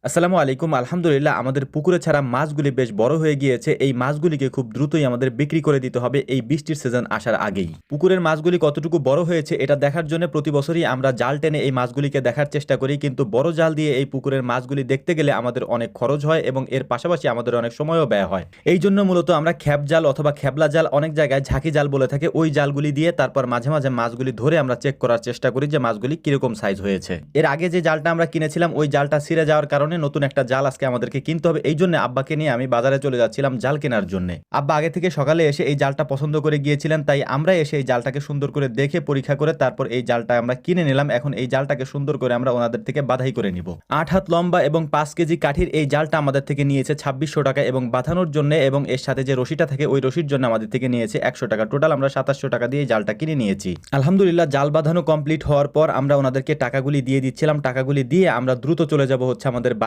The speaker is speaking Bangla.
আসসালামু আলাইকুম। আলহামদুলিল্লাহ আমাদের পুকুরে ছাড়া মাছগুলি বেশ বড় হয়ে গিয়েছে। এই মাছগুলিকে খুব দ্রুতই আমাদের বিক্রি করে দিতে হবে এই বৃষ্টির সিজন আসার আগেই। পুকুরের মাছগুলি কতটুকু বড় হয়েছে এটা দেখার জন্য প্রতি বছরই আমরা জাল টেনে এই মাছগুলিকে দেখার চেষ্টা করি। কিন্তু বড় জাল দিয়ে এই পুকুরের মাছগুলি দেখতে গেলে আমাদের অনেক খরচ হয় এবং এর পাশাপাশি আমাদের অনেক সময়ও ব্যয় হয়। এই জন্য মূলত আমরা খ্যাপ জাল অথবা খ্যাবলা জাল, অনেক জায়গায় ঝাঁকি জাল বলে থাকে, ওই জালগুলি দিয়ে তারপর মাঝে মাঝে মাছগুলি ধরে আমরা চেক করার চেষ্টা করি যে মাছগুলি কিরকম সাইজ হয়েছে। এর আগে যে জালটা আমরা কিনেছিলাম ওই জালটা ছিঁড়ে যাওয়ার কারণে নতুন একটা জাল আজকে আমাদেরকে কিনতে হবে। এই জন্য আব্বাকে নিয়ে আমি বাজারে চলে যাচ্ছিলাম জাল কেনার জন্য। আব্বা আগে থেকে সকালে এসে এই জালটা পছন্দ করে গিয়েছিলেন, তাই আমরা এসে এই জালটাকে সুন্দর করে দেখে পরীক্ষা করে তারপর এই জালটা আমরা কিনে নিলাম। এখন এই জালটাকে সুন্দর করে আমরা ওনাদের থেকে বাধাই করে নিব। 8 হাত লম্বা এবং 5 কেজি কাঠির এই জালটা আমাদের থেকে নিয়েছে 2600 টাকা এবং বাঁধানোর জন্য এবং এর সাথে যে রশিটা থাকে ওই রশির জন্য আমাদের থেকে নিয়েছে 100 টাকা। টোটাল আমরা 2700 টাকা দিয়ে এই জালটা কিনে নিয়েছি। আলহামদুলিল্লাহ জাল বাঁধানো কমপ্লিট হওয়ার পর আমরা ওনাদেরকে টাকাগুলি দিয়ে দিচ্ছিলাম। টাকাগুলি দিয়ে আমরা দ্রুত চলে যাব হচ্ছে আমাদের